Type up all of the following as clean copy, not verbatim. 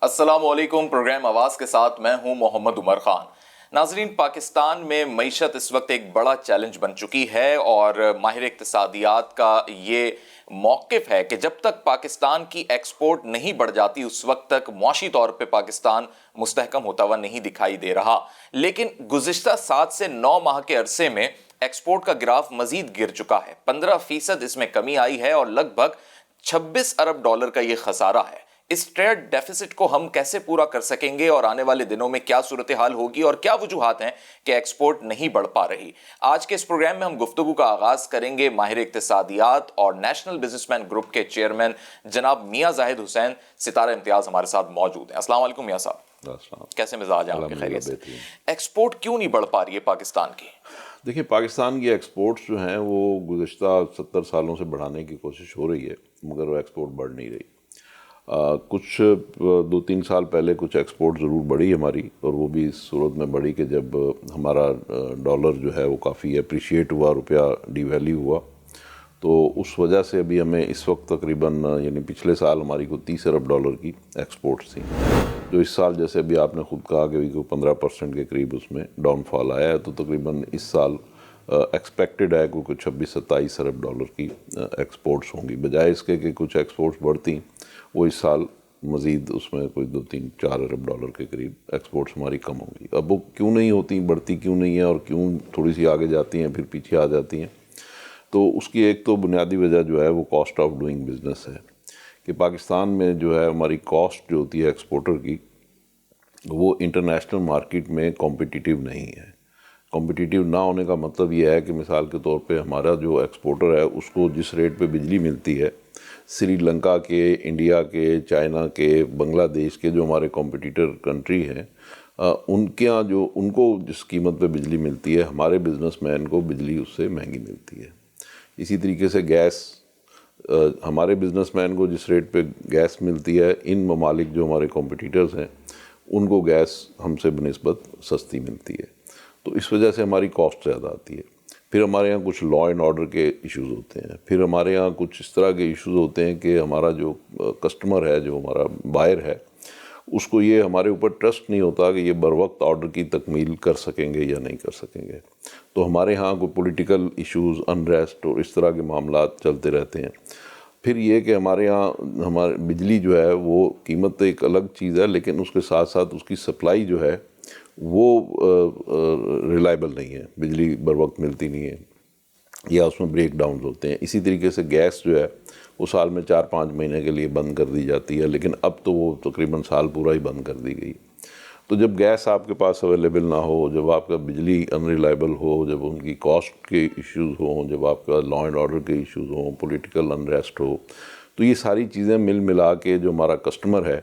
السلام علیکم. پروگرام آواز کے ساتھ میں ہوں محمد عمر خان. ناظرین، پاکستان میں معیشت اس وقت ایک بڑا چیلنج بن چکی ہے اور ماہر اقتصادیات کا یہ موقف ہے کہ جب تک پاکستان کی ایکسپورٹ نہیں بڑھ جاتی اس وقت تک معاشی طور پہ پاکستان مستحکم ہوتا ہوا نہیں دکھائی دے رہا. لیکن گزشتہ 7 سے 9 ماہ کے عرصے میں ایکسپورٹ کا گراف مزید گر چکا ہے. 15% اس میں کمی آئی ہے اور لگ بھگ 26 ارب ڈالر کا یہ خسارہ ہے. اس ٹریڈ ڈیفیسٹ کو ہم کیسے پورا کر سکیں گے اور آنے والے دنوں میں کیا صورتحال ہوگی اور کیا وجوہات ہیں کہ ایکسپورٹ نہیں بڑھ پا رہی؟ آج کے اس پروگرام میں ہم گفتگو کا آغاز کریں گے ماہر اقتصادیات اور نیشنل بزنس مین گروپ کے چیئرمین جناب میاں زاہد حسین ستارہ امتیاز ہمارے ساتھ موجود ہیں. السلام علیکم میاں صاحب. کیسے مزاج ہیں آپ کے؟ خیریت سے؟ ایکسپورٹ کیوں نہیں بڑھ پا رہی ہے پاکستان کی؟ دیکھیں، پاکستان کی ایکسپورٹس جو ہیں وہ گزشتہ 70 سالوں سے بڑھانے کی کوشش ہو رہی ہے مگر وہ ایکسپورٹ بڑھ نہیں رہی. کچھ 2-3 سال پہلے کچھ ایکسپورٹ ضرور بڑھی ہماری، اور وہ بھی اس صورت میں بڑھی کہ جب ہمارا ڈالر جو ہے وہ کافی اپریشیٹ ہوا، روپیہ ڈی ویلیو ہوا، تو اس وجہ سے ابھی ہمیں اس وقت تقریباً یعنی پچھلے سال ہماری کو 30 ارب ڈالر کی ایکسپورٹس تھیں، جو اس سال جیسے ابھی آپ نے خود کہا کہ 15% کے قریب اس میں ڈاؤن فال آیا ہے. تو تقریباً اس سال ایکسپیکٹڈ ہے کہ کچھ 26-27 ارب ڈالر کی ایکسپورٹس ہوں گی. بجائے اس کے کہ کچھ ایکسپورٹس بڑھتی، وہ اس سال مزید اس میں کوئی 2-3-4 ارب ڈالر کے قریب ایکسپورٹس ہماری کم ہوں گی. اب وہ کیوں نہیں ہوتی، بڑھتی کیوں نہیں ہے اور کیوں تھوڑی سی آگے جاتی ہیں پھر پیچھے آ جاتی ہیں؟ تو اس کی ایک تو بنیادی وجہ جو ہے وہ کاسٹ آف ڈوئنگ بزنس ہے کہ پاکستان میں جو ہے ہماری کاسٹ جو ہوتی ہے ایکسپورٹر کی، وہ انٹرنیشنل مارکیٹ میں کمپٹیٹیو نہیں ہے. کمپٹیٹیو نہ ہونے کا مطلب یہ ہے کہ مثال کے طور پہ ہمارا جو ایکسپورٹر ہے اس کو جس ریٹ پہ بجلی ملتی ہے، سری لنکا کے، انڈیا کے، چائنا کے، بنگلہ دیش کے جو ہمارے کمپٹیٹر کنٹری ہیں، ان کے ہاں جو ان کو جس قیمت پہ بجلی ملتی ہے، ہمارے بزنس مین کو بجلی اس سے مہنگی ملتی ہے. اسی طریقے سے گیس، ہمارے بزنس مین کو جس ریٹ پہ گیس ملتی ہے، ان ممالک جو ہمارے کمپٹیٹرز ہیں ان کو گیس ہم سے بنسبت سستی ملتی ہے. تو اس وجہ سے ہماری کاسٹ زیادہ آتی ہے. پھر ہمارے یہاں کچھ لا اینڈ آرڈر کے ایشوز ہوتے ہیں. پھر ہمارے یہاں کچھ اس طرح کے ایشوز ہوتے ہیں کہ ہمارا جو کسٹمر ہے، جو ہمارا بائر ہے، اس کو یہ ہمارے اوپر ٹرسٹ نہیں ہوتا کہ یہ بر وقت آرڈر کی تکمیل کر سکیں گے یا نہیں کر سکیں گے. تو ہمارے ہاں کوئی پولیٹیکل ایشوز، انریسٹ اور اس طرح کے معاملات چلتے رہتے ہیں. پھر یہ کہ ہمارے ہاں ہمارے بجلی جو ہے وہ قیمت ایک الگ چیز ہے، لیکن اس کے ساتھ ساتھ اس کی سپلائی جو ہے وہ ریلائبل نہیں ہے. بجلی بر وقت ملتی نہیں ہے یا اس میں بریک ڈاؤنز ہوتے ہیں. اسی طریقے سے گیس جو ہے وہ سال میں 4-5 مہینے کے لیے بند کر دی جاتی ہے، لیکن اب تو وہ تقریباً سال پورا ہی بند کر دی گئی. تو جب گیس آپ کے پاس اویلیبل نہ ہو، جب آپ کا بجلی انریلائبل ہو، جب ان کی کاسٹ کے ایشوز ہوں، جب آپ کا لا اینڈ آرڈر کے ایشوز ہوں، پولیٹیکل انریسٹ ہو، تو یہ ساری چیزیں مل ملا کے جو ہمارا کسٹمر ہے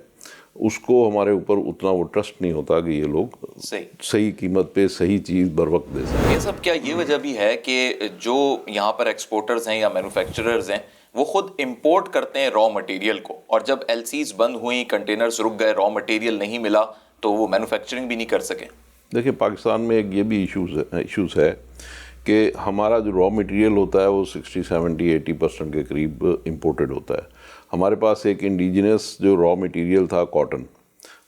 اس کو ہمارے اوپر اتنا وہ ٹرسٹ نہیں ہوتا کہ یہ لوگ صحیح قیمت پہ صحیح چیز بر وقت دے سکیں. یہ سب کیا یہ وجہ بھی ہے کہ جو یہاں پر ایکسپورٹرز ہیں یا مینوفیکچررز ہیں وہ خود امپورٹ کرتے ہیں را مٹیریل کو، اور جب ایل سیز بند ہوئیں، کنٹینرز رک گئے، را مٹیریل نہیں ملا تو وہ مینوفیکچرنگ بھی نہیں کر سکے؟ دیکھیں، پاکستان میں ایک یہ بھی ایشوز ہے کہ ہمارا جو را مٹیریل ہوتا ہے وہ 60-70-80% کے قریب امپورٹڈ ہوتا ہے. ہمارے پاس ایک انڈیجنس جو را مٹیریل تھا کاٹن،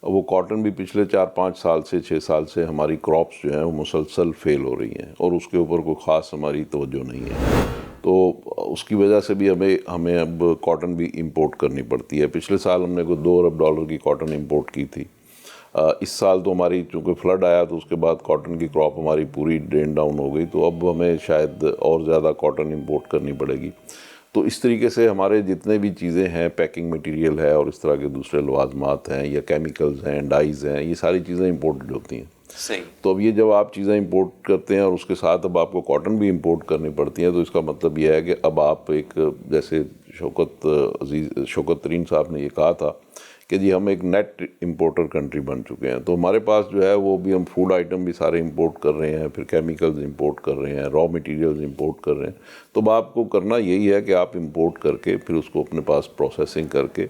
وہ کاٹن بھی پچھلے 4-5 سال سے 6 سال سے ہماری کراپس جو ہیں وہ مسلسل فیل ہو رہی ہیں اور اس کے اوپر کوئی خاص ہماری توجہ نہیں ہے. تو اس کی وجہ سے بھی ہمیں اب کاٹن بھی امپورٹ کرنی پڑتی ہے. پچھلے سال ہم نے کوئی 2 ارب ڈالر کی کاٹن امپورٹ کی تھی. اس سال تو ہماری چونکہ فلڈ آیا تو اس کے بعد کاٹن کی کراپ ہماری پوری ڈرین ڈاؤن ہو گئی، تو اب ہمیں شاید اور زیادہ کاٹن امپورٹ کرنی پڑے گی. تو اس طریقے سے ہمارے جتنے بھی چیزیں ہیں، پیکنگ مٹیریل ہے اور اس طرح کے دوسرے لوازمات ہیں یا کیمیکلز ہیں، ڈائز ہیں، یہ ساری چیزیں امپورٹڈ ہوتی ہیں. تو اب یہ جب آپ چیزیں امپورٹ کرتے ہیں اور اس کے ساتھ اب آپ کو کاٹن بھی امپورٹ کرنی پڑتی ہیں، تو اس کا مطلب یہ ہے کہ اب آپ ایک جیسے شوکت ترین صاحب نے یہ کہا تھا کہ جی ہم ایک نیٹ امپورٹر کنٹری بن چکے ہیں. تو ہمارے پاس جو ہے وہ بھی ہم فوڈ آئٹم بھی سارے امپورٹ کر رہے ہیں، پھر کیمیکلز امپورٹ کر رہے ہیں، را مٹیریلز امپورٹ کر رہے ہیں. تو اب آپ کو کرنا یہی ہے کہ آپ امپورٹ کر کے پھر اس کو اپنے پاس پروسیسنگ کر کے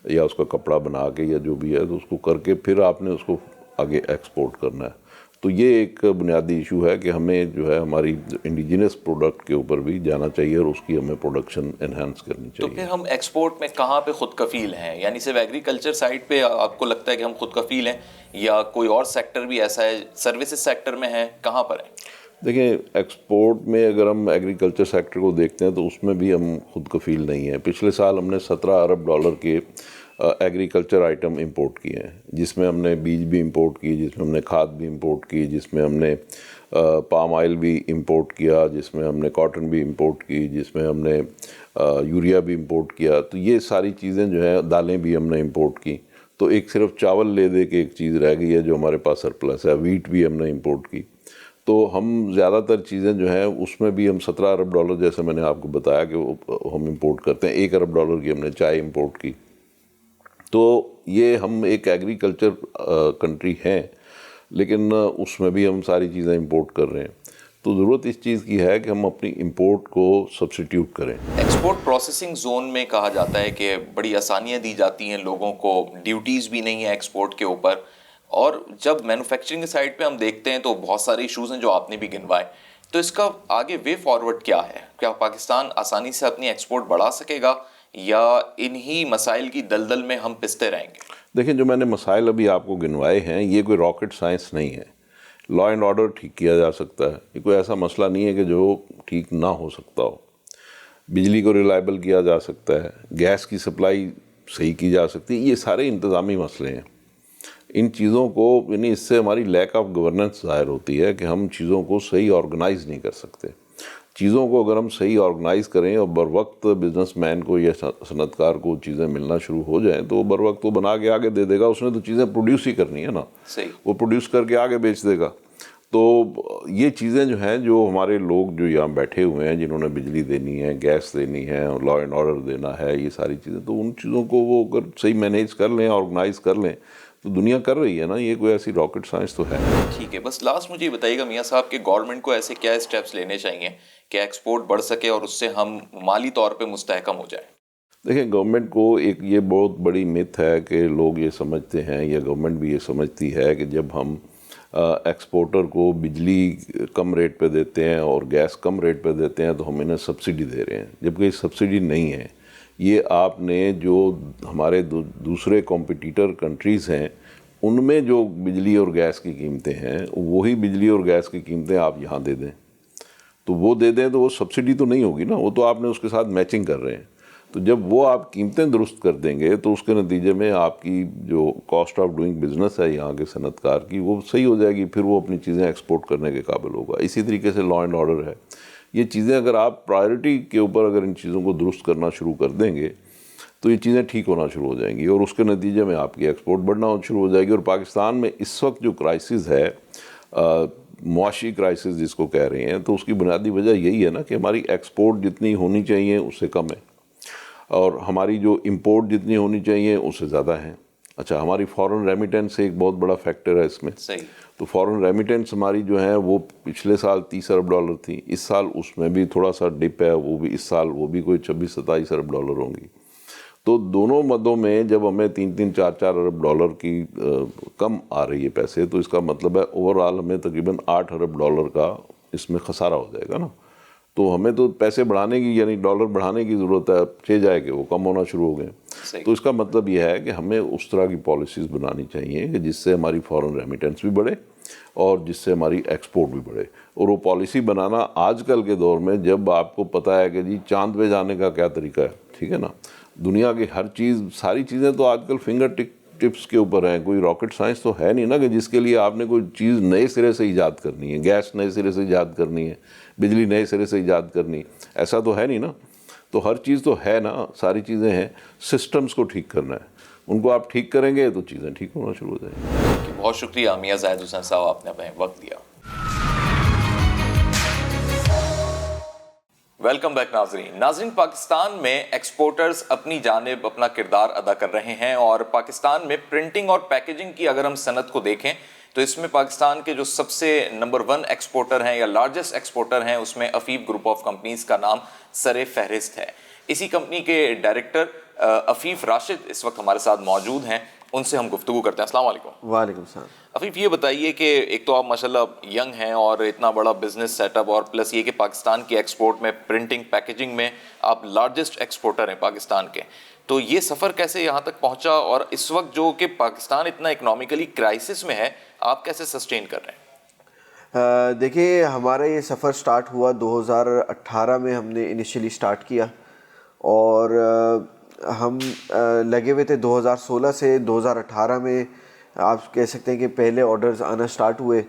یا اس کا کپڑا بنا کے یا جو بھی ہے تو اس کو کر کے پھر آپ نے اس کو آگے ایکسپورٹ کرنا ہے. تو یہ ایک بنیادی ایشو ہے کہ ہمیں جو ہے ہماری انڈیجنس پروڈکٹ کے اوپر بھی جانا چاہیے اور اس کی ہمیں پروڈکشن انہانس کرنی تو چاہیے. پھر ہم ایکسپورٹ میں کہاں پہ خود کفیل ہیں؟ یعنی صرف ایگریکلچر سائٹ پہ آپ کو لگتا ہے کہ ہم خود کفیل ہیں، یا کوئی اور سیکٹر بھی ایسا ہے، سروسز سیکٹر میں ہے، کہاں پر ہیں؟ دیکھیں ایکسپورٹ میں اگر ہم ایگریکلچر سیکٹر کو دیکھتے ہیں تو اس میں بھی ہم خود کفیل نہیں ہیں. پچھلے سال ہم نے $17 ارب کے ایگریکلچر آئٹم امپورٹ کیے ہیں، جس میں ہم نے بیج بھی امپورٹ کی، جس میں ہم نے کھاد بھی امپورٹ کی، جس میں ہم نے پام آئل بھی امپورٹ کیا، جس میں ہم نے کاٹن بھی امپورٹ کی، جس میں ہم نے یوریا بھی امپورٹ کیا. تو یہ ساری چیزیں جو ہیں، دالیں بھی ہم نے امپورٹ کی. تو ایک صرف چاول لے دے کے ایک چیز رہ گئی ہے جو ہمارے پاس سرپلس ہے. ویٹ بھی ہم نے امپورٹ کی. تو ہم زیادہ تر چیزیں جو ہیں اس میں بھی ہم $17 ارب جیسے میں نے آپ کو بتایا کہ ہم امپورٹ کرتے ہیں. $1 ارب کی ہم نے چائے امپورٹ کی. تو یہ ہم ایک ایگریکلچر کنٹری ہیں، لیکن اس میں بھی ہم ساری چیزیں امپورٹ کر رہے ہیں. تو ضرورت اس چیز کی ہے کہ ہم اپنی امپورٹ کو سبسٹیوٹ کریں. ایکسپورٹ پروسیسنگ زون میں کہا جاتا ہے کہ بڑی آسانیاں دی جاتی ہیں لوگوں کو، ڈیوٹیز بھی نہیں ہیں ایکسپورٹ کے اوپر، اور جب مینوفیکچرنگ سائڈ پہ ہم دیکھتے ہیں تو بہت سارے ایشوز ہیں جو آپ نے بھی گنوائے. تو اس کا آگے وے فارورڈ کیا ہے؟ کیا پاکستان آسانی سے اپنی ایکسپورٹ بڑھا سکے گا، یا انہی مسائل کی دلدل میں ہم پستے رہیں گے؟ دیکھیں جو میں نے مسائل ابھی آپ کو گنوائے ہیں یہ کوئی راکٹ سائنس نہیں ہے. لا اینڈ آرڈر ٹھیک کیا جا سکتا ہے. یہ کوئی ایسا مسئلہ نہیں ہے کہ جو ٹھیک نہ ہو سکتا ہو. بجلی کو ریلائبل کیا جا سکتا ہے، گیس کی سپلائی صحیح کی جا سکتی ہے. یہ سارے انتظامی مسئلے ہیں. ان چیزوں کو یعنی اس سے ہماری لیک آف گورننس ظاہر ہوتی ہے کہ ہم چیزوں کو صحیح آرگنائز نہیں کر سکتے. چیزوں کو اگر ہم صحیح آرگنائز کریں اور بر وقت بزنس مین کو یا صنعت کار کو چیزیں ملنا شروع ہو جائیں تو بر وقت وہ بنا کے آگے دے دے گا. اس نے تو چیزیں پروڈیوس ہی کرنی ہے نا، وہ پروڈیوس کر کے آگے بیچ دے گا. تو یہ چیزیں جو ہیں، جو ہمارے لوگ جو یہاں بیٹھے ہوئے ہیں جنہوں نے بجلی دینی ہے، گیس دینی ہے، لا اینڈ آرڈر دینا ہے، یہ ساری چیزیں، تو ان چیزوں کو وہ اگر صحیح مینیج کر لیں، آرگنائز کر لیں، تو دنیا کر رہی ہے نا. یہ کوئی ایسی راکٹ سائنس تو ہے. ٹھیک ہے، بس لاسٹ مجھے یہ بتائیے گا میاں صاحب کہ گورنمنٹ کو ایسے کیا اسٹیپس لینے چاہیے کہ ایکسپورٹ بڑھ سکے اور اس سے ہم مالی طور پہ مستحکم ہو جائیں؟ دیکھیں گورنمنٹ کو ایک یہ بہت بڑی مت ہے کہ لوگ یہ سمجھتے ہیں یا گورنمنٹ بھی یہ سمجھتی ہے کہ جب ہم ایکسپورٹر کو بجلی کم ریٹ پہ دیتے ہیں اور گیس کم ریٹ پہ دیتے ہیں تو ہم انہیں سبسڈی دے رہے ہیں، جبکہ یہ سبسڈی نہیں ہے. یہ آپ نے جو ہمارے دوسرے کمپٹیٹر کنٹریز ہیں ان میں جو بجلی اور گیس کی قیمتیں ہیں وہی بجلی اور گیس کی قیمتیں آپ یہاں دے دیں تو وہ دے دیں تو وہ سبسڈی تو نہیں ہوگی نا، وہ تو آپ نے اس کے ساتھ میچنگ کر رہے ہیں. تو جب وہ آپ قیمتیں درست کر دیں گے تو اس کے نتیجے میں آپ کی جو کاسٹ آف ڈوئنگ بزنس ہے یہاں کے صنعت کار کی وہ صحیح ہو جائے گی، پھر وہ اپنی چیزیں ایکسپورٹ کرنے کے قابل ہوگا. اسی طریقے سے لا اینڈ آرڈر ہے. یہ چیزیں اگر آپ پرائرٹی کے اوپر اگر ان چیزوں کو درست کرنا شروع کر دیں گے تو یہ چیزیں ٹھیک ہونا شروع ہو جائیں گی اور اس کے نتیجے میں آپ کی ایکسپورٹ بڑھنا شروع ہو جائے گی. اور پاکستان میں اس وقت جو کرائسس ہے، معاشی کرائسس جس کو کہہ رہے ہیں، تو اس کی بنیادی وجہ یہی ہے نا کہ ہماری ایکسپورٹ جتنی ہونی چاہیے اس سے کم ہے اور ہماری جو امپورٹ جتنی ہونی چاہیے اس سے زیادہ ہیں. اچھا، ہماری فورن ریمیٹنس ایک بہت بڑا فیکٹر ہے اس میں. تو فورن ریمیٹنس ہماری جو ہے وہ پچھلے سال $30 ارب تھی، اس سال اس میں بھی تھوڑا سا ڈپ ہے، وہ بھی اس سال وہ بھی کوئی $26-27 ارب ہوں گی. تو دونوں مدوں میں جب ہمیں $3-4 ارب کی کم آ رہی ہے پیسے، تو اس کا مطلب ہے اوورآل ہمیں تقریباً $8 ارب کا اس میں خسارہ ہو جائے گا نا. تو ہمیں تو پیسے بڑھانے کی یعنی ڈالر بڑھانے کی ضرورت ہے، چھ جائے کہ وہ کم ہونا شروع ہو گئے. تو اس کا مطلب یہ ہے کہ ہمیں اس طرح کی پالیسیز بنانی چاہیے کہ جس سے ہماری فورن ریمیٹنس بھی بڑھے اور جس سے ہماری ایکسپورٹ بھی بڑھے. اور وہ پالیسی بنانا آج کل کے دور میں جب آپ کو پتہ ہے کہ جی چاند پہ جانے کا کیا طریقہ ہے، ٹھیک ہے نا، دنیا کی ہر چیز، ساری چیزیں تو آج کل فنگر ٹپس کے اوپر ہیں. کوئی راکٹ سائنس تو ہے نہیں نا کہ جس کے لیے آپ نے کوئی چیز نئے سرے سے ایجاد کرنی ہے، گیس نئے سرے سے ایجاد کرنی ہے، بجلی نئے سرے سے ایجاد کرنی، ایسا تو ہے نہیں نا. تو ہر چیز تو ہے نا، ساری چیزیں ہیں، سسٹمز کو ٹھیک کرنا ہے. ان کو آپ ٹھیک کریں گے تو چیزیں ٹھیک ہونا شروع ہو جائیں گی. بہت شکریہ میاں زاہد حسین صاحب، آپ نے اپنا وقت دیا. ویلکم بیک ناظرین. پاکستان میں ایکسپورٹرز اپنی جانب اپنا کردار ادا کر رہے ہیں اور پاکستان میں پرنٹنگ اور پیکیجنگ کی اگر ہم صنعت کو دیکھیں تو اس میں پاکستان کے جو سب سے نمبر 1 ایکسپورٹر ہیں یا لارجسٹ ایکسپورٹر ہیں اس میں افیف گروپ آف کمپنیز کا نام سر فہرست ہے. اسی کمپنی کے ڈائریکٹر عفیف راشد اس وقت ہمارے ساتھ موجود ہیں, ان سے ہم گفتگو کرتے ہیں. السلام علیکم. وعلیکم السلام. عفیف, یہ بتائیے کہ ایک تو آپ ماشاءاللہ ینگ ہیں اور اتنا بڑا بزنس سیٹ اپ, اور پلس یہ کہ پاکستان کی ایکسپورٹ میں پرنٹنگ پیکیجنگ میں آپ لارجسٹ ایکسپورٹر ہیں پاکستان کے, تو یہ سفر کیسے یہاں تک پہنچا, اور اس وقت جو کہ پاکستان اتنا اکنامیکلی کرائسس میں ہے, آپ کیسے سسٹین کر رہے ہیں؟ دیکھیے, ہمارا یہ سفر سٹارٹ ہوا 2018 میں, ہم نے انیشیلی سٹارٹ کیا, اور ہم لگے ہوئے تھے 2016 سے 2018 میں. آپ کہہ سکتے ہیں کہ پہلے آرڈرز آنا سٹارٹ ہوئے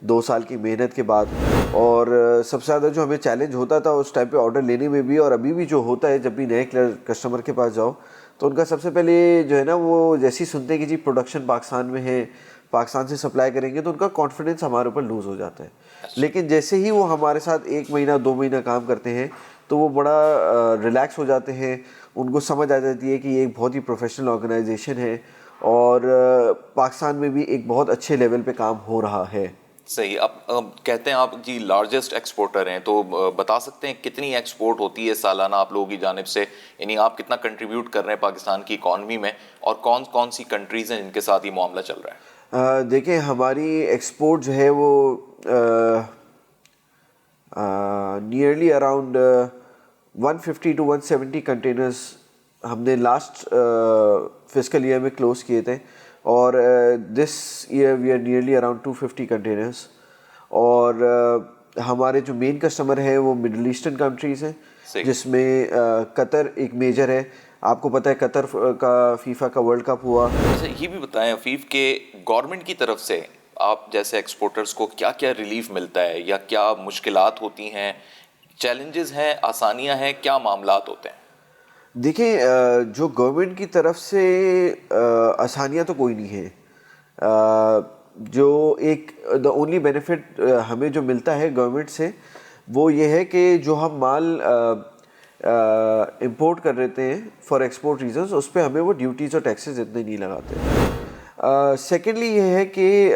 2 سال کی محنت کے بعد. اور سب سے زیادہ جو ہمیں چیلنج ہوتا تھا اس ٹائم پہ آرڈر لینے میں بھی, اور ابھی بھی جو ہوتا ہے جب بھی نئے کسٹمر کے پاس جاؤ تو ان کا سب سے پہلے جو ہے نا, وہ جیسے ہی سنتے ہیں کہ جی پروڈکشن پاکستان میں ہے, پاکستان سے سپلائی کریں گے, تو ان کا کانفیڈنس ہمارے اوپر لوز ہو جاتا ہے. لیکن جیسے ہی وہ ہمارے ساتھ 1 مہینہ 2 مہینہ کام کرتے ہیں تو وہ بڑا ریلیکس ہو جاتے ہیں, ان کو سمجھ آ جاتی ہے کہ یہ ایک بہت ہی پروفیشنل آرگنائزیشن ہے, اور پاکستان میں بھی ایک بہت اچھے لیول پہ کام ہو رہا ہے. صحیح. اب کہتے ہیں آپ جی لارجسٹ ایکسپورٹر ہیں, تو بتا سکتے ہیں کتنی ایکسپورٹ ہوتی ہے سالانہ آپ لوگوں کی جانب سے, یعنی آپ کتنا کنٹریبیوٹ کر رہے ہیں پاکستان کی اکانومی میں, اور کون کون سی کنٹریز ہیں جن کے ساتھ یہ معاملہ چل رہا ہے؟ دیکھیں, ہماری ایکسپورٹ جو ہے وہ نیئرلی اراؤنڈ 150 to 170 کنٹینرز ہم نے لاسٹ فسکل ایئر میں کلوز کیے تھے, اور this year we are nearly around 250 containers. اور ہمارے جو مین کسٹمر ہیں وہ مڈل ایسٹرن کنٹریز ہیں, جس میں قطر ایک میجر ہے. آپ کو پتہ ہے قطر کا فیفا کا ورلڈ کپ ہوا. اچھا, یہ بھی بتائیں عفیف کہ گورنمنٹ کی طرف سے آپ جیسے ایکسپورٹرز کو کیا کیا ریلیف ملتا ہے, یا کیا مشکلات ہوتی ہیں, چیلنجز ہیں, آسانیاں ہیں, کیا معاملات ہوتے ہیں؟ دیکھیں, جو گورنمنٹ کی طرف سے آسانیاں تو کوئی نہیں ہے. جو ایک دا اونلی بینیفٹ ہمیں جو ملتا ہے گورنمنٹ سے وہ یہ ہے کہ جو ہم مال امپورٹ کر لیتے ہیں فار ایکسپورٹ ریزنز, اس پہ ہمیں وہ ڈیوٹیز اور ٹیکسز اتنے نہیں لگاتے. سیکنڈلی یہ ہے کہ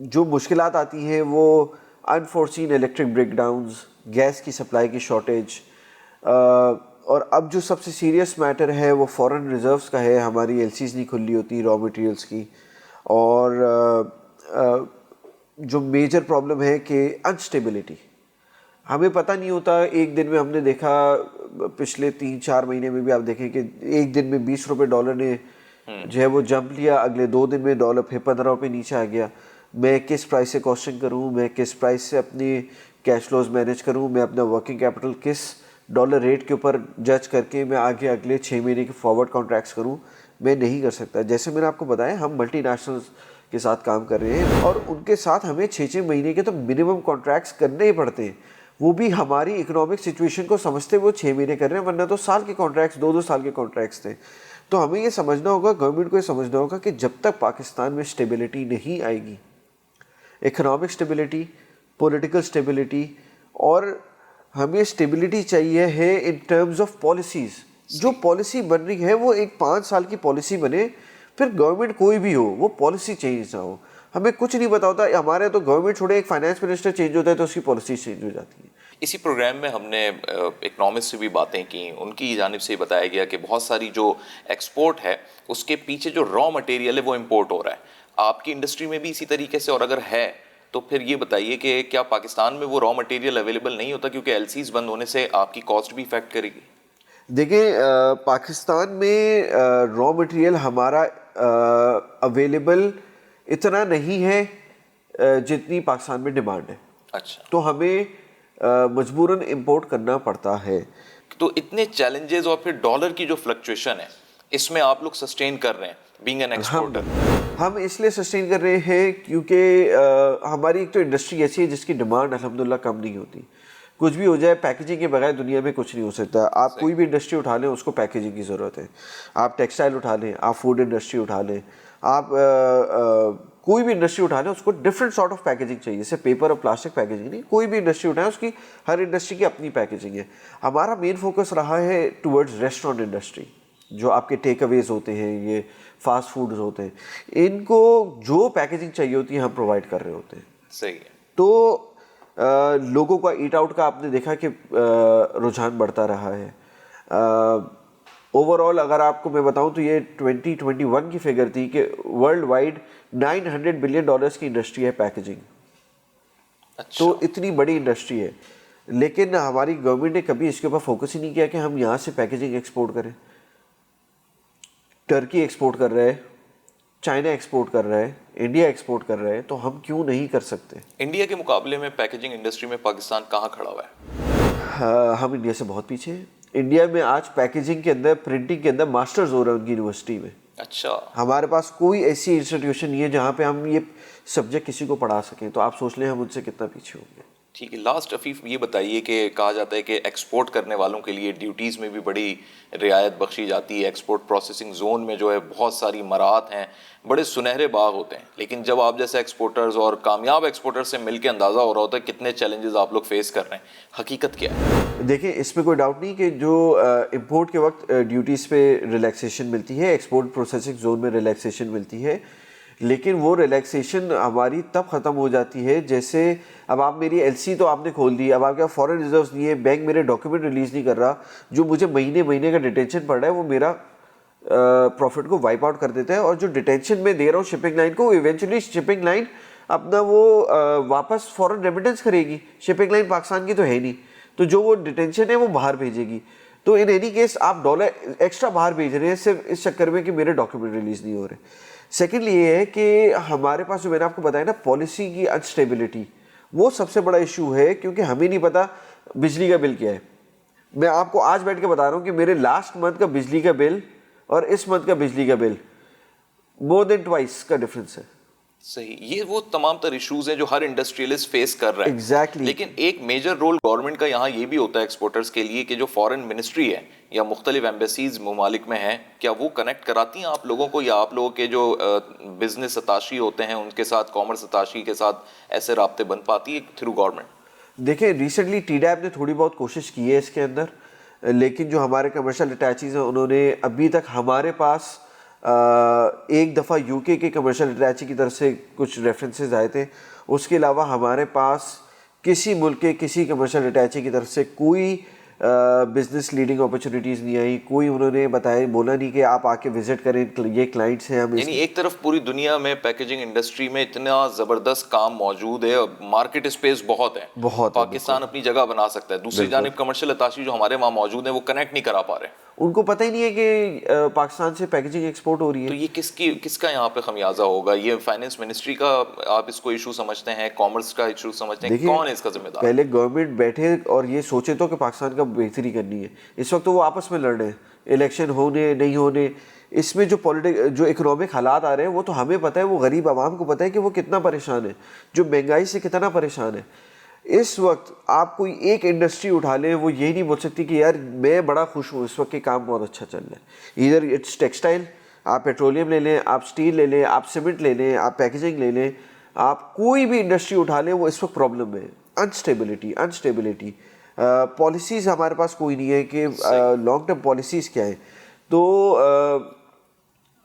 جو مشکلات آتی ہیں وہ unforeseen electric breakdowns, gas کی سپلائی کی شارٹیج, اور اب جو سب سے سیریس میٹر ہے وہ فورن ریزروز کا ہے. ہماری ایل سیز نہیں کھلی ہوتی را مٹیریلس کی, اور جو میجر پرابلم ہے کہ انسٹیبلٹی, ہمیں پتہ نہیں ہوتا. ایک دن میں ہم نے دیکھا پچھلے 3-4 مہینے میں بھی آپ دیکھیں کہ ایک دن میں 20 روپے ڈالر نے جو ہے وہ جمپ لیا, اگلے 2 دن میں ڈالر پھر 15 روپے نیچے آ گیا. میں کس پرائس سے کاسٹنگ کروں, میں کس پرائس سے اپنی کیش فلوز مینیج کروں, میں اپنا ورکنگ کیپٹل کس ڈالر ریٹ کے اوپر جج کر کے میں آگے اگلے 6 مہینے کے فارورڈ کانٹریکٹس کروں, میں نہیں کر سکتا. جیسے میں نے آپ کو بتایا, ہم ملٹی نیشنلز کے ساتھ کام کر رہے ہیں, اور ان کے ساتھ ہمیں 6 مہینے کے تو منیمم کانٹریکٹس کرنے ہی پڑتے ہیں. وہ بھی ہماری اکنامک سچویشن کو سمجھتے وہ 6 مہینے کر رہے ہیں, ورنہ تو سال کے کانٹریکٹس 2 سال کے کانٹریکٹس تھے. تو ہمیں یہ سمجھنا ہوگا, گورنمنٹ کو یہ سمجھنا ہوگا کہ جب تک پاکستان میں اسٹیبلٹی نہیں آئے گی, اکنامک اسٹیبلٹی, پولیٹیکل اسٹیبلٹی, اور ہمیں اسٹیبلٹی چاہیے ہے ان ٹرمز آف پالیسیز. جو پالیسی بن رہی ہے وہ ایک 5 سال کی پالیسی بنے, پھر گورنمنٹ کوئی بھی ہو وہ پالیسی چینج نہ ہو. ہمیں کچھ نہیں پتا ہوتا. ہمارے تو گورنمنٹ چھوڑے, ایک فائنانس منسٹر چینج ہوتا ہے تو اس کی پالیسی چینج ہو جاتی ہے. اسی پروگرام میں ہم نے اکنامسٹ سے بھی باتیں کی, ان کی جانب سے بتایا گیا کہ بہت ساری جو ایکسپورٹ ہے اس کے پیچھے جو را مٹیریل ہے وہ امپورٹ ہو رہا ہے. آپ کی انڈسٹری میں بھی اسی طریقے سے, اور اگر ہے تو پھر یہ بتائیے کہ کیا پاکستان میں وہ را مٹیریل اویلیبل نہیں ہوتا کیونکہ ایل سیز بند ہونے سے آپ کی کاسٹ بھی افیکٹ کرے گی؟ دیکھیں, پاکستان میں را مٹیریل ہمارا اویلیبل اتنا نہیں ہے جتنی پاکستان میں ڈیمانڈ ہے. اچھا, تو ہمیں مجبوراً امپورٹ کرنا پڑتا ہے. تو اتنے چیلنجز اور پھر ڈالر کی جو فلکچویشن ہے اس میں آپ لوگ سسٹین کر رہے ہیں بینگ این ایکسپورٹر؟ ہم اس لیے سسٹین کر رہے ہیں کیونکہ ہماری ایک تو انڈسٹری ایسی ہے جس کی ڈیمانڈ الحمدللہ کم نہیں ہوتی. کچھ بھی ہو جائے, پیکیجنگ کے بغیر دنیا میں کچھ نہیں ہو سکتا. آپ کوئی بھی انڈسٹری اٹھا لیں, اس کو پیکیجنگ کی ضرورت ہے. آپ ٹیکسٹائل اٹھا لیں, آپ فوڈ انڈسٹری اٹھا لیں, آپ کوئی بھی انڈسٹری اٹھا لیں, اس کو ڈفرینٹ سارٹ آف پیکیجنگ چاہیے. جیسے پیپر اور پلاسٹک پیکیجنگ نہیں, کوئی بھی انڈسٹری اٹھائیں اس کی ہر انڈسٹری کی اپنی پیکیجنگ ہے. ہمارا مین فوکس رہا ہے ٹورڈز ریسٹورینٹ انڈسٹری, جو آپ کے ٹیک اویز ہوتے ہیں, یہ فاسٹ فوڈز ہوتے ہیں, ان کو جو پیکیجنگ چاہیے ہوتی ہے ہم پرووائڈ کر رہے ہوتے ہیں. صحیح ہے. تو لوگوں کا ایٹ آؤٹ کا آپ نے دیکھا کہ رجحان بڑھتا رہا ہے. اوور آل اگر آپ کو میں بتاؤں تو یہ 2021 کی فگر تھی کہ ورلڈ وائڈ $900 بلین کی انڈسٹری ہے پیکیجنگ. تو اتنی بڑی انڈسٹری ہے, لیکن ہماری گورنمنٹ نے کبھی اس کے اوپر فوکس ہی نہیں کیا کہ ہم یہاں سے پیکیجنگ ایکسپورٹ کریں. ٹرکی ایکسپورٹ کر رہا ہے, چائنا ایکسپورٹ کر رہا ہے, انڈیا ایکسپورٹ کر رہا ہے, تو ہم کیوں نہیں کر سکتے؟ انڈیا کے مقابلے میں پیکیجنگ انڈسٹری میں پاکستان کہاں کھڑا ہوا ہے؟ ہم انڈیا سے بہت پیچھے ہیں. انڈیا میں آج پیکیجنگ کے اندر, پرنٹنگ کے اندر ماسٹرز ہو رہا ہے ان کی یونیورسٹی میں. اچھا, ہمارے پاس کوئی ایسی انسٹیٹیوشن نہیں ہے جہاں پہ ہم یہ سبجیکٹ کسی کو پڑھا سکیں. تو آپ سوچ لیں ہم ان سے کتنا پیچھے ہوں گے. ٹھیک ہے. لاسٹ عفیف یہ بتائیے کہ کہا جاتا ہے کہ ایکسپورٹ کرنے والوں کے لیے ڈیوٹیز میں بھی بڑی رعایت بخشی جاتی ہے. ایکسپورٹ پروسیسنگ زون میں جو ہے بہت ساری مراحت ہیں, بڑے سنہرے باغ ہوتے ہیں, لیکن جب آپ جیسے ایکسپورٹرز اور کامیاب ایکسپورٹر سے مل کے اندازہ ہو رہا ہوتا ہے کتنے چیلنجز آپ لوگ فیس کر رہے ہیں, حقیقت کیا ہے؟ دیکھیں اس میں کوئی ڈاؤٹ نہیں کہ جو امپورٹ کے وقت ڈیوٹیز پہ ریلیکسیشن ملتی ہے, ایکسپورٹ پروسیسنگ زون میں ریلیکسیشن ملتی ہے, لیکن وہ ریلیکسیشن ہماری تب ختم ہو جاتی ہے جیسے اب آپ میری ایل سی تو آپ نے کھول دی, اب آپ کے فورن ریزروز نہیں ہے, بینک میرے ڈاکیومنٹ ریلیز نہیں کر رہا, جو مجھے مہینے کا ڈیٹینشن پڑ رہا ہے وہ میرا پروفٹ کو وائپ آؤٹ کر دیتا ہے. اور جو ڈیٹینشن میں دے رہا ہوں شپنگ لائن کو, ایونچولی شپنگ لائن اپنا وہ واپس فورن ریمیٹنس کرے گی. شپنگ لائن پاکستان کی تو ہے نہیں, تو جو وہ ڈیٹینشن ہے وہ باہر بھیجے گی. تو ان اینی کیس آپ ڈالر ایکسٹرا باہر بھیج رہے ہیں صرف اس چکر میں کہ میرے ڈاکیومنٹ ریلیز نہیں ہو رہے. سیکنڈلی یہ ہے کہ ہمارے پاس جو میں نے آپ کو بتایا نا پالیسی کی انسٹیبلٹی, وہ سب سے بڑا ایشو ہے, کیونکہ ہمیں نہیں پتا بجلی کا بل کیا ہے. میں آپ کو آج بیٹھ کے بتا رہا ہوں کہ میرے لاسٹ منتھ کا بجلی کا بل اور اس منتھ کا بجلی کا بل مور دین ٹوائس کا ڈفرینس ہے. صحیح, یہ وہ تمام تر ایشوز ہیں جو ہر انڈسٹریلسٹ فیس کر رہا ہے. ایگزیکٹلی. لیکن ایک میجر رول گورنمنٹ کا یہاں یہ بھی ہوتا ہے ایکسپورٹرز کے لیے کہ جو فارن منسٹری ہے یا مختلف ایمبیسیز ممالک میں ہیں, کیا وہ کنیکٹ کراتی ہیں آپ لوگوں کو, یا آپ لوگوں کے جو بزنس اتاشی ہوتے ہیں ان کے ساتھ, کامرس اتاشی کے ساتھ ایسے رابطے بن پاتی ہے تھرو گورنمنٹ؟ دیکھیں ریسنٹلی ٹی ڈیپ نے تھوڑی بہت کوشش کی ہے اس کے اندر, لیکن جو ہمارے کمرشل اٹیچیز ہیں انہوں نے ابھی تک ہمارے پاس ایک دفعہ یو کے کمرشل اٹیچی کی طرف سے کچھ ریفرنسز آئے تھے, اس کے علاوہ ہمارے پاس کسی ملک کے کسی کمرشل اٹیچی کی طرف سے کوئی بزنس لیڈنگ اپرچونیٹیز نہیں آئی. کوئی انہوں نے بولا نہیں کہ آپ آ کے وزٹ کریں, یہ کلائنٹس ہیں ہم. یعنی ایک طرف پوری دنیا میں پیکیجنگ انڈسٹری میں اتنا زبردست کام موجود ہے, مارکیٹ اسپیس بہت ہے, پاکستان اپنی جگہ بنا سکتا ہے, دوسری جانب کمرشل اتاشی جو ہمارے وہاں موجود ہیں وہ کنیکٹ نہیں کرا پا رہے, ان کو پتہ ہی نہیں ہے کہ پاکستان سے پیکیجنگ ایکسپورٹ ہو رہی ہے. تو یہ کس کا یہاں پہ خمیازہ ہوگا؟ یہ فائنینس منسٹری کا آپ اس کو ایشو سمجھتے ہیں, کامرس کا ایشو سمجھتے ہیں, کون ہے اس کا ذمہ دار؟ پہلے گورنمنٹ بیٹھے اور یہ سوچے تو کہ پاکستان کا بہتری کرنی ہے. اس وقت تو وہ آپس میں لڑ رہے ہیں, الیکشن ہونے نہیں ہونے. اس میں جو اکنامک حالات آ رہے ہیں وہ تو ہمیں پتہ ہے, وہ غریب عوام کو پتہ ہے کہ وہ کتنا پریشان ہے, جو مہنگائی سے کتنا پریشان ہے. اس وقت آپ کوئی ایک انڈسٹری اٹھا لیں, وہ یہی نہیں بول سکتی کہ یار میں بڑا خوش ہوں اس وقت کہ کام بہت اچھا چل رہا ہے. ادھر اٹس ٹیکسٹائل, آپ پیٹرولیم لے لیں, آپ اسٹیل لے لیں, آپ سیمنٹ لے لیں, آپ پیکیجنگ لے لیں, آپ کوئی بھی انڈسٹری اٹھا لیں, وہ اس وقت پرابلم ہے. انسٹیبلٹی پالیسیز ہمارے پاس کوئی نہیں ہے کہ لانگ ٹرم پالیسیز کیا ہیں. تو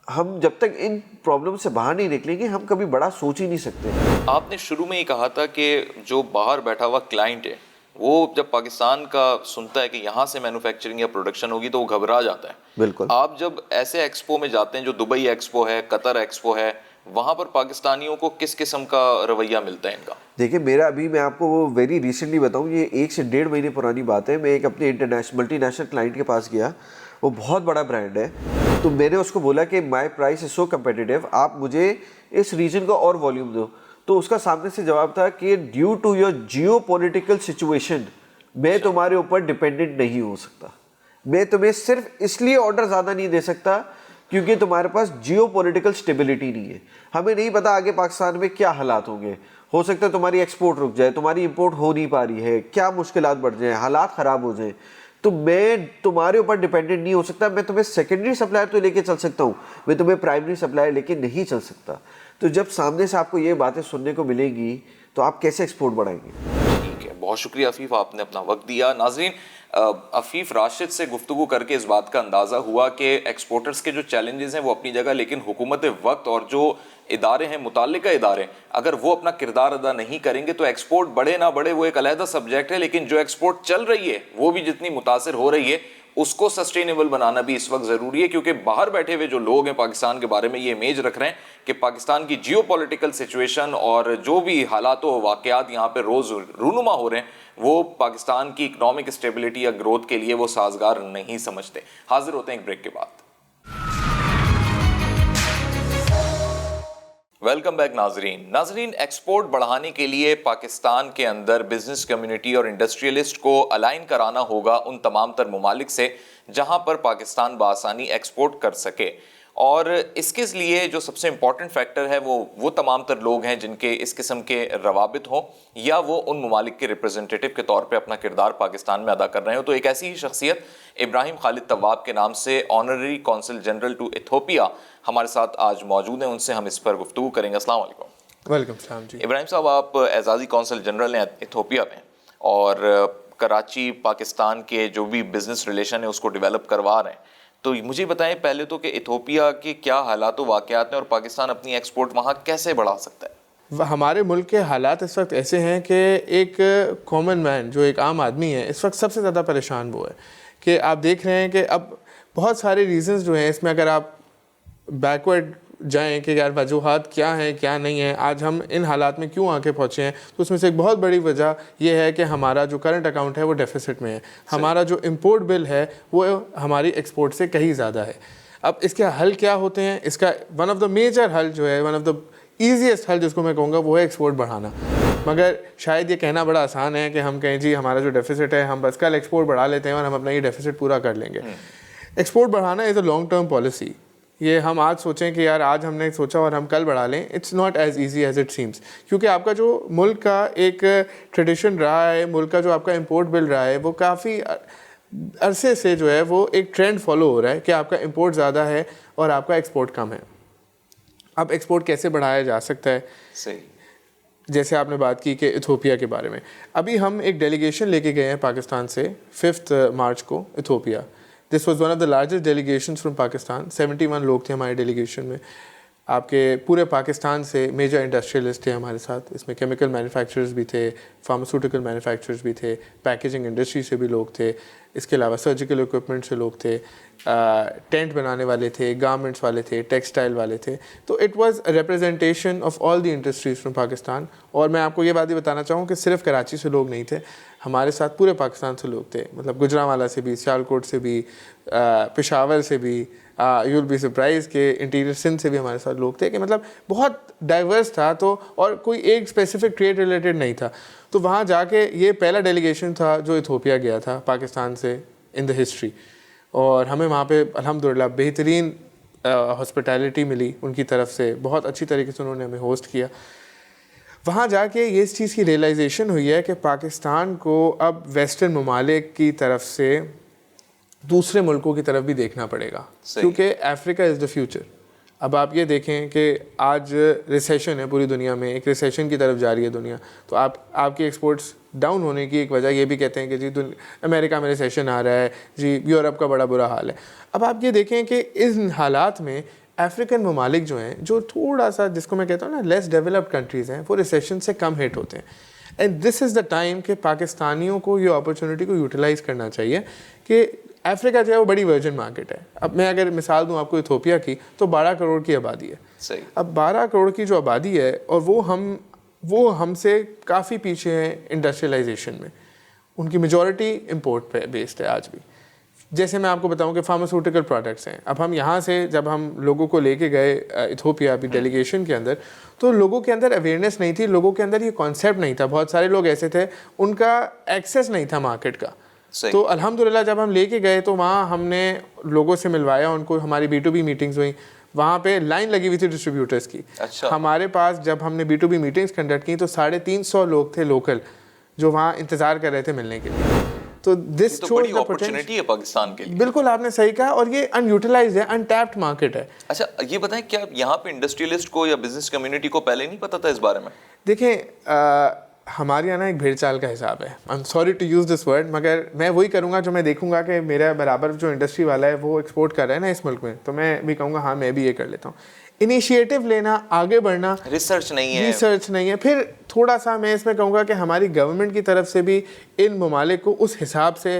ہم جب تک ان پرابلم سے باہر نہیں نکلیں گے ہم کبھی بڑا سوچ ہی نہیں سکتے. آپ نے شروع میں ہی کہا تھا کہ جو باہر بیٹھا ہوا کلائنٹ ہے وہ جب پاکستان کا سنتا ہے کہ یہاں سے مینوفیکچرنگ یا پروڈکشن ہوگی تو وہ گھبرا جاتا ہے. بالکل. آپ جب ایسے ایکسپو میں جاتے ہیں جو دبئی ایکسپو ہے, قطر ایکسپو ہے, وہاں پر پاکستانیوں کو کس قسم کا رویہ ملتا ہے ان کا؟ دیکھیں میں آپ کو ویری ریسنٹلی بتاؤں, یہ 1 سے 1.5 مہینے پرانی بات ہے. میں ایک اپنے ملٹی نیشنل کلائنٹ کے پاس گیا, وہ بہت بڑا برانڈ ہے. تو میں نے اس کو بولا کہ مائی پرائس از سو کمپیٹیٹیو, آپ مجھے اس ریجن کو اور والیوم دو. تو اس کا سامنے سے جواب تھا کہ due to your geopolitical situation میں تمہارے اوپر ڈپینڈنٹ نہیں ہو سکتا. میں تمہیں صرف اس لیے آرڈر زیادہ نہیں دے سکتا کیونکہ تمہارے پاس جیو پولیٹیکل اسٹیبلٹی نہیں ہے. ہمیں نہیں پتا آگے پاکستان میں کیا حالات ہوں گے, ہو سکتا ہے تمہاری ایکسپورٹ رک جائے, تمہاری امپورٹ ہو نہیں پا رہی ہے, کیا مشکلات بڑھ جائیں, حالات خراب ہو جائیں. تو میں تمہارے اوپر ڈیپینڈنٹ نہیں ہو سکتا. میں تمہیں سیکنڈری سپلائر تو لے کے چل سکتا ہوں, میں تمہیں پرائمری سپلائر لے کے نہیں چل سکتا. تو جب سامنے سے آپ کو یہ باتیں سننے کو ملیں گی تو آپ کیسے ایکسپورٹ بڑھائیں گے؟ ٹھیک ہے, بہت شکریہ عفیف, آپ نے اپنا وقت دیا. ناظرین, عفیف راشد سے گفتگو کر کے اس بات کا اندازہ ہوا کہ ایکسپورٹرز کے جو چیلنجز ہیں وہ اپنی جگہ, لیکن حکومت وقت اور جو ادارے ہیں, متعلقہ ادارے, اگر وہ اپنا کردار ادا نہیں کریں گے تو ایکسپورٹ بڑھے نہ بڑھے وہ ایک علیحدہ سبجیکٹ ہے, لیکن جو ایکسپورٹ چل رہی ہے وہ بھی جتنی متاثر ہو رہی ہے اس کو سسٹینیبل بنانا بھی اس وقت ضروری ہے, کیونکہ باہر بیٹھے ہوئے جو لوگ ہیں پاکستان کے بارے میں یہ امیج رکھ رہے ہیں کہ پاکستان کی جیو پولیٹیکل سچویشن اور جو بھی حالات و واقعات یہاں پہ روز رونما ہو رہے ہیں وہ پاکستان کی اکنامک اسٹیبلٹی یا گروتھ کے لیے وہ سازگار نہیں سمجھتے. حاضر ہوتے ہیں ایک بریک کے بعد. ویلکم بیک ناظرین, ایکسپورٹ بڑھانے کے لیے پاکستان کے اندر بزنس کمیونٹی اور انڈسٹریلسٹ کو الائن کرانا ہوگا ان تمام تر ممالک سے جہاں پر پاکستان بآسانی ایکسپورٹ کر سکے, اور اس کے لیے جو سب سے امپورٹنٹ فیکٹر ہے وہ تمام تر لوگ ہیں جن کے اس قسم کے روابط ہوں یا وہ ان ممالک کے ریپرزنٹیٹو کے طور پہ اپنا کردار پاکستان میں ادا کر رہے ہوں. تو ایک ایسی ہی شخصیت ابراہیم خالد طواب کے نام سے honorary consul general to Ethiopia ہمارے ساتھ آج موجود ہیں, ان سے ہم اس پر گفتگو کریں گے. السلام علیکم. ویلکم السلام جی. ابراہیم صاحب, آپ اعزازی کونسل جنرل ہیں ایتھوپیا میں اور کراچی پاکستان کے جو بھی بزنس ریلیشن ہے اس کو ڈیولپ کروا رہے ہیں, تو مجھے بتائیں پہلے تو کہ ایتھوپیا کے کیا حالات و واقعات ہیں اور پاکستان اپنی ایکسپورٹ وہاں کیسے بڑھا سکتا ہے؟ ہمارے ملک کے حالات اس وقت ایسے ہیں کہ ایک کامن مین جو ایک عام آدمی ہے اس وقت سب سے زیادہ پریشان وہ ہے کہ آپ دیکھ رہے ہیں کہ اب بہت سارے ریزنز جو ہیں اس میں اگر آپ بیکورڈ جائیں کہ یار وجوہات کیا ہیں کیا نہیں ہیں, آج ہم ان حالات میں کیوں آ کے پہنچے ہیں, تو اس میں سے ایک بہت بڑی وجہ یہ ہے کہ ہمارا جو کرنٹ اکاؤنٹ ہے وہ ڈیفیسٹ میں ہے, ہمارا جو امپورٹ بل ہے وہ ہماری ایکسپورٹ سے کہیں زیادہ ہے. اب اس کے حل کیا ہوتے ہیں؟ اس کا ون آف دا میجر حل جو ہے, ون آف دا ایزیسٹ حل جس کو میں کہوں گا وہ ہے ایکسپورٹ بڑھانا. مگر شاید یہ کہنا بڑا آسان ہے کہ ہم کہیں جی ہمارا جو ڈیفیسٹ ہے ہم بس کل ایکسپورٹ بڑھا لیتے ہیں اور ہم اپنا یہ ڈیفیسٹ پورا کر لیں گے. ایکسپورٹ بڑھانا از اے لانگ ٹرم پالیسی. یہ ہم آج سوچیں کہ یار آج ہم نے سوچا اور ہم کل بڑھا لیں, it's not as easy as it seems, کیونکہ آپ کا جو ملک کا ایک ٹریڈیشن رہا ہے, ملک کا جو آپ کا امپورٹ بل رہا ہے وہ کافی عرصے سے جو ہے وہ ایک ٹرینڈ فالو ہو رہا ہے کہ آپ کا امپورٹ زیادہ ہے اور آپ کا ایکسپورٹ کم ہے. اب ایکسپورٹ کیسے بڑھایا جا سکتا ہے؟ صحیح, جیسے آپ نے بات کی کہ ایتھوپیا کے بارے میں, ابھی ہم ایک ڈیلیگیشن لے کے گئے ہیں پاکستان سے 5 مارچ کو Ethiopia. This was one of the largest delegations from Pakistan. 71 لوگ تھے ہمارے ڈیلیگیشن میں. آپ کے پورے پاکستان سے میجر انڈسٹریلسٹ تھے ہمارے ساتھ. اس میں کیمیکل مینوفیکچررز بھی تھے, فارماسیوٹیکل مینوفیکچررز بھی تھے, پیکیجنگ انڈسٹری سے بھی لوگ تھے, اس کے علاوہ سرجیکل اکوپمنٹ سے لوگ تھے, ٹینٹ بنانے والے تھے, گارمنٹس والے تھے, ٹیکسٹائل والے تھے. تو it was representation of all the industries from Pakistan. اور میں آپ کو یہ بات بھی بتانا چاہوں کہ صرف کراچی سے لوگ نہیں تھے, ہمارے ساتھ پورے پاکستان سے لوگ تھے, مطلب گجرانوالہ سے بھی, سیالکوٹ سے بھی, پشاور سے بھی, یو ول بی سرپرائز کہ انٹیریئر سندھ سے بھی ہمارے ساتھ لوگ تھے, کہ مطلب بہت ڈائیورس تھا. تو اور کوئی ایک اسپیسیفک ٹریڈ ریلیٹڈ نہیں تھا. تو وہاں جا کے یہ پہلا ڈیلیگیشن تھا جو ایتھوپیا گیا تھا پاکستان سے ان دا ہسٹری, اور ہمیں وہاں پہ الحمدللہ بہترین ہاسپٹیلٹی ملی ان کی طرف سے. بہت اچھی طریقے سے انہوں نے ہمیں ہوسٹ کیا. وہاں جا کے یہ اس چیز کی ریئلائزیشن ہوئی ہے کہ پاکستان کو اب ویسٹرن ممالک کی طرف سے دوسرے ملکوں کی طرف بھی دیکھنا پڑے گا, کیونکہ افریقہ از دا فیوچر. اب آپ یہ دیکھیں کہ آج ریسیشن ہے پوری دنیا میں, ایک ریسیشن کی طرف جا رہی ہے دنیا. تو آپ کی ایکسپورٹس ڈاؤن ہونے کی ایک وجہ یہ بھی کہتے ہیں کہ جی امریکہ میں ریسیشن آ رہا ہے, جی یورپ کا بڑا برا حال ہے. اب آپ یہ دیکھیں کہ ان حالات میں افریقن ممالک جو ہیں, جو تھوڑا سا جس کو میں کہتا ہوں نا لیس ڈیولپڈ کنٹریز ہیں, وہ ریسیشن سے کم ہٹ ہوتے ہیں. And this is the time کہ پاکستانیوں کو یہ اپرچونیٹی کو یوٹیلائز کرنا چاہیے کہ افریقہ جو ہے وہ بڑی ورجن مارکیٹ ہے. اب میں اگر مثال دوں آپ کو ایتھوپیا کی, تو 12 کروڑ کی آبادی ہے. صحیح. اب 12 کروڑ کی جو آبادی ہے اور وہ ہم سے کافی پیچھے ہیں انڈسٹریلائزیشن میں. ان کی میجورٹی امپورٹ پہ بیسڈ ہے آج بھی. جیسے میں آپ کو بتاؤں کہ فارماسیوٹیکل پروڈکٹس ہیں. اب ہم یہاں سے جب ہم لوگوں کو لے کے گئے ایتھوپیا بھی ڈیلیگیشن کے اندر, تو لوگوں کے اندر اویئرنیس نہیں تھی, لوگوں کے اندر یہ کانسیپٹ نہیں تھا. بہت سارے لوگ ایسے تھے ان کا ایکسیس نہیں تھا مارکیٹ کا. تو الحمدللہ جب ہم لے کے گئے تو وہاں ہم نے لوگوں سے ملوایا ان کو, ہماری B2B میٹنگز ہوئیں, وہاں پہ لائن لگی ہوئی تھی ڈسٹریبیوٹرس کی. ہمارے پاس جب ہم نے B2B میٹنگز کنڈکٹ کی تو 350 لوگ تھے لوکل جو وہاں انتظار کر رہے تھے ملنے کے لیے. تو دس بڑی اپرچونٹی ہے پاکستان کے لیے. بالکل آپ نے صحیح کہا, اور یہ ان یوٹیلائزڈ ہے, ان ٹیپڈ مارکیٹ ہے. اچھا یہ بتائیں کیا یہاں پہ انڈسٹریلسٹ کو یا بزنس کمیونٹی کو پہلے نہیں پتا تھا اس بارے میں؟ دیکھیں ہمارے یہاں نا ایک بھیڑ چال کا حساب ہے. I am sorry to use this word, مگر میں وہی کروں گا جو میں دیکھوں گا کہ میرا برابر جو انڈسٹری والا ہے وہ ایکسپورٹ کر رہا ہے نا اس ملک میں, تو میں بھی کہوں گا ہاں میں بھی یہ کر لیتا ہوں. انیشیٹو لینا, آگے بڑھنا, ریسرچ نہیں ہے. پھر تھوڑا سا میں اس میں کہوں گا کہ ہماری گورنمنٹ کی طرف سے بھی ان ممالک کو اس حساب سے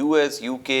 US UK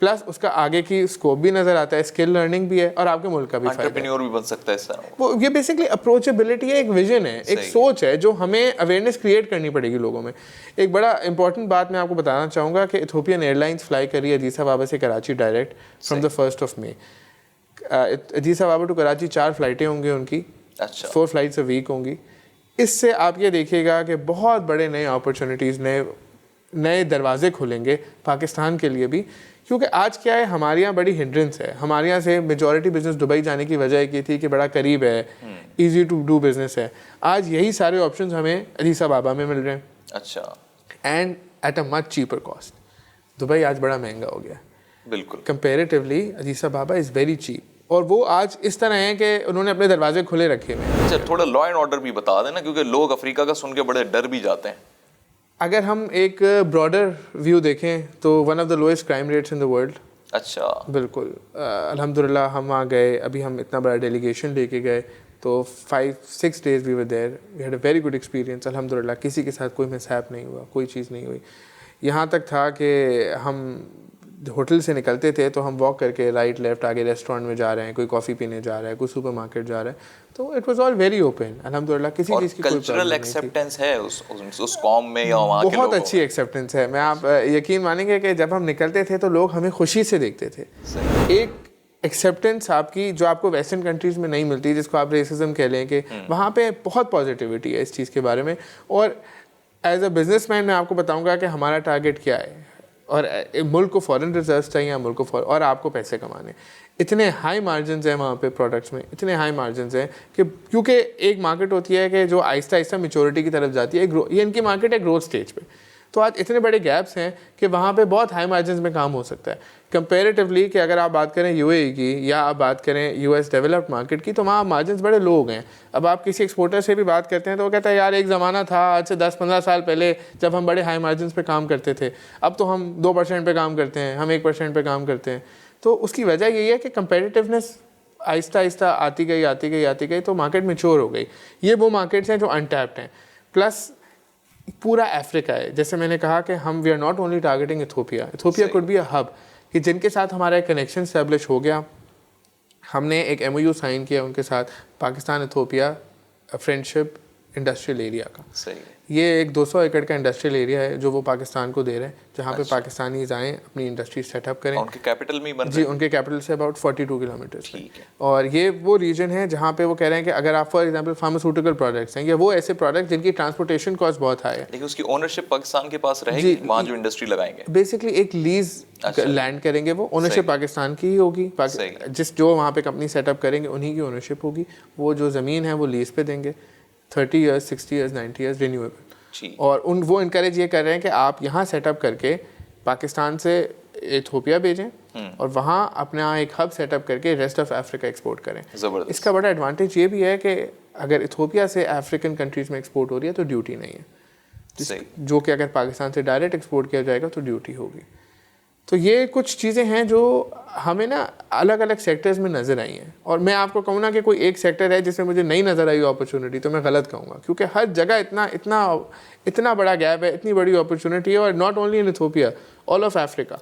پلس اس کا آگے کی اسکوپ بھی نظر آتا ہے, اسکل لرننگ بھی ہے, اور آپ کے ملک کا بھی فائدہ ہے. انٹرپرینیور بھی بن سکتا ہے اس طرح. وہ یہ بیسکلی اپروچیبلٹی ہے, ایک ویژن ہے, ایک سوچ ہے جو ہمیں اویئرنیس کریٹ کرنی پڑے گی لوگوں میں. ایک بڑا امپورٹنٹ بات میں آپ کو بتانا چاہوں گا کہ ایتھوپین ایئر لائنس فلائی کر رہی ہے ادیس ابابا سے Karachi direct from the 1 May. Addis Ababa to Karachi 4 فلائٹیں ہوں گی ان کی, 4 فلائٹس اے ویک ہوں گی. اس سے آپ یہ دیکھیے گا کہ بہت بڑے نئے اپرچونیٹیز, نئے دروازے کھلیں گے پاکستان کے لیے بھی. کیونکہ آج کیا ہے, ہمارے یہاں بڑی ہنڈرنس ہے, ہمارے یہاں سے میجورٹی بزنس دبئی جانے کی وجہ یہ تھی کہ بڑا قریب ہے, ایزی ٹو ڈو بزنس ہے. آج یہی سارے آپشنز ہمیں ادیس ابابا میں مل رہے ہیں. اچھا. And at a much cheaper cost. Dubai آج بڑا مہنگا ہو گیا بالکل, comparatively Addis Ababa is very cheap, اور وہ آج اس طرح ہیں کہ انہوں نے اپنے دروازے کھلے رکھے ہوئے. اچھا, تھوڑا لا اینڈ آرڈر بھی بتا دیں نا, کیونکہ لوگ افریقہ کا سن کے بڑے ڈر بھی جاتے ہیں. اگر ہم ایک براڈر ویو دیکھیں تو one of the lowest crime rates in the world. اچھا. بالکل. الحمدللہ ہم وہاں گئے, ابھی ہم اتنا بڑا ڈیلیگیشن لے کے گئے تو 5-6 days we were there, we had a very good experience. الحمدللہ کسی کے ساتھ کوئی مسہیپ نہیں ہوا, کوئی چیز نہیں ہوئی. یہاں تک تھا کہ ہم ہوٹل سے نکلتے تھے تو ہم واک کر کے رائٹ لیفٹ آگے ریسٹورینٹ میں جا رہے ہیں, کوئی کافی پینے جا رہا ہے, کوئی سپر مارکیٹ جا رہا ہے, تو it was all very open. الحمدللہ کسی چیز کی کوئی کلچرل ایکسیپٹنس ہے اس قوم میں یا وہاں کے بہت اچھی ایکسیپٹنس ہے. میں آپ یقین مانیں گے کہ جب ہم نکلتے تھے تو لوگ ہمیں خوشی سے دیکھتے تھے. ایک ایکسیپٹنس آپ کی جو آپ کو ویسٹرن کنٹریز میں نہیں ملتی, جس کو آپ ریسزم کہہ لیں, کہ وہاں پہ بہت پازیٹیوٹی ہے اس چیز کے بارے میں. اور ایز اے بزنس مین میں آپ کو بتاؤں گا کہ ہمارا ٹارگیٹ کیا ہے, اور ملک کو فارن ریزروز چاہیے, ملک کو اور آپ کو پیسے کمانے. اتنے ہائی مارجنز ہیں وہاں پہ پروڈکٹس میں, اتنے ہائی مارجنز ہیں کہ کیونکہ ایک مارکیٹ ہوتی ہے کہ جو آہستہ آہستہ میچورٹی کی طرف جاتی ہے. یہ ان کی مارکیٹ ہے گروتھ سٹیج پہ, تو آج اتنے بڑے گیپس ہیں کہ وہاں پہ بہت ہائی مارجنز میں کام ہو سکتا ہے کمپیریٹیولی. کہ اگر آپ بات کریں یو اے ای کی یا آپ بات کریں یو ایس ڈیولپڈ مارکیٹ کی, تو وہاں مارجنز بڑے لو ہیں. اب آپ کسی ایکسپورٹر سے بھی بات کرتے ہیں تو وہ کہتا ہے یار ایک زمانہ تھا آج سے 10-15 سال پہلے جب ہم بڑے ہائی مارجنز پہ کام کرتے تھے, اب تو ہم 2% پہ کام کرتے ہیں, ہم 1% پہ کام کرتے ہیں. تو اس کی وجہ یہی ہے کہ کمپیریٹیونیس آہستہ آہستہ آتی گئی تو مارکیٹ میچور ہو گئی. یہ وہ مارکیٹس ہیں جو انٹیپڈ ہیں. پلس پورا افریقہ ہے, جیسے میں نے کہا کہ ہم we are not only targeting Ethiopia could be a hub, کہ جن کے ساتھ ہمارا ایک کنیکشن اسٹیبلش ہو گیا. ہم نے ایک MOU سائن کیا ان کے ساتھ, Pakistan Ethiopia friendship industrial area کا. صحیح. یہ ایک 200 ایکڑ کا انڈسٹریل ایریا ہے جو وہ پاکستان کو دے رہے ہیں, جہاں پہ پاکستانیز آئیں اپنی انڈسٹری سیٹ اپ کریں. ان کے کیپٹل میں بن جی, ان کے کیپٹل سے اباؤٹ 42 کلومیٹرز. اور یہ وہ ریجن ہے جہاں پہ وہ کہہ رہے ہیں کہ اگر آپ فار ایگزامپل فارماسیوٹیکل پروڈکٹس ہیں یا وہ ایسے پروڈکٹ جن کی ٹرانسپورٹیشن کاسٹ بہت ہائی ہے, لیکن اس کی اونرشپ پاکستان کے پاس رہے گی, وہاں جو انڈسٹری لگائیں گے بیسکلی ایک لیز لینڈ کریں گے, وہ اونرشپ پاکستان کی ہی ہوگی. جو وہاں پہ کمپنی سیٹ اپ کریں گے انہی کی اونرشپ ہوگی. وہ جو زمین ہے وہ لیز پہ دیں گے, 30 years 60 years 90 years رینیویبل. اور وہ انکریج یہ کر رہے ہیں کہ آپ یہاں سیٹ اپ کر کے پاکستان سے ایتھوپیا بھیجیں اور وہاں اپنا ایک ہب سیٹ اپ کر کے ریسٹ آف افریقہ ایکسپورٹ کریں. اس کا بڑا ایڈوانٹیج یہ بھی ہے کہ اگر ایتھوپیا سے افریقن کنٹریز میں ایکسپورٹ ہو رہی ہے تو ڈیوٹی نہیں ہے, جو کہ اگر پاکستان سے ڈائریکٹ ایکسپورٹ کیا جائے گا تو ڈیوٹی ہوگی. تو یہ کچھ چیزیں ہیں جو ہمیں نا الگ الگ سیکٹرز میں نظر آئی ہیں. اور میں آپ کو کہوں نا کہ کوئی ایک سیکٹر ہے جس میں مجھے نہیں نظر آئی اپرچونیٹی, تو میں غلط کہوں گا, کیونکہ ہر جگہ اتنا بڑا گیپ ہے, اتنی بڑی اپرچونیٹی ہے. اور not only in Ethiopia, all of Africa.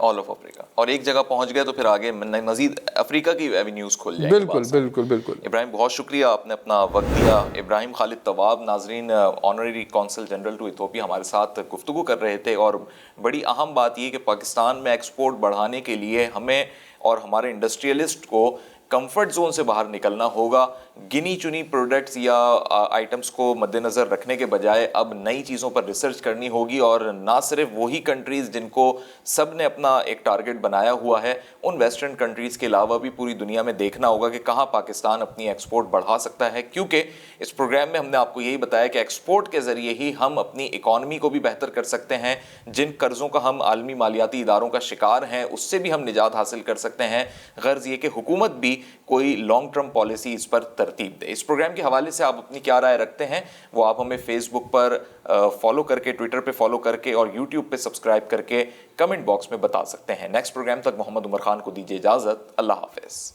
اور ایک جگہ پہنچ گئے تو پھر آگے مزید افریقہ کی ایونیوز کھل جائیں گے. بالکل. ابراہیم بہت شکریہ, آپ نے اپنا وقت دیا. ابراہیم خالد طواب, ناظرین, honorary consul general to Ethiopia, ہمارے ساتھ گفتگو کر رہے تھے. اور بڑی اہم بات یہ کہ پاکستان میں ایکسپورٹ بڑھانے کے لیے ہمیں اور ہمارے انڈسٹریلسٹ کو کمفرٹ زون سے باہر نکلنا ہوگا. گنی چنی پروڈکٹس یا آئٹمس کو مد نظر رکھنے کے بجائے اب نئی چیزوں پر ریسرچ کرنی ہوگی. اور نہ صرف وہی کنٹریز جن کو سب نے اپنا ایک ٹارگٹ بنایا ہوا ہے, ان ویسٹرن کنٹریز کے علاوہ بھی پوری دنیا میں دیکھنا ہوگا کہ کہاں پاکستان اپنی ایکسپورٹ بڑھا سکتا ہے. کیونکہ اس پروگرام میں ہم نے آپ کو یہی بتایا کہ ایکسپورٹ کے ذریعے ہی ہم اپنی اکانومی کو بھی بہتر کر سکتے ہیں. جن قرضوں کا ہم عالمی مالیاتی اداروں کا شکار ہیں اس سے بھی ہم نجات حاصل کر سکتے ہیں. غرض یہ کہ حکومت بھی کوئی لانگ ٹرم پالیسی اس پر ترتیب دے. اس پروگرام کے حوالے سے آپ اپنی کیا رائے رکھتے ہیں وہ آپ ہمیں فیس بک پر فالو کر کے, ٹویٹر پہ فالو کر کے اور یوٹیوب پہ سبسکرائب کر کے کمنٹ باکس میں بتا سکتے ہیں. نیکسٹ پروگرام تک محمد عمر خان کو دیجیے اجازت. اللہ حافظ.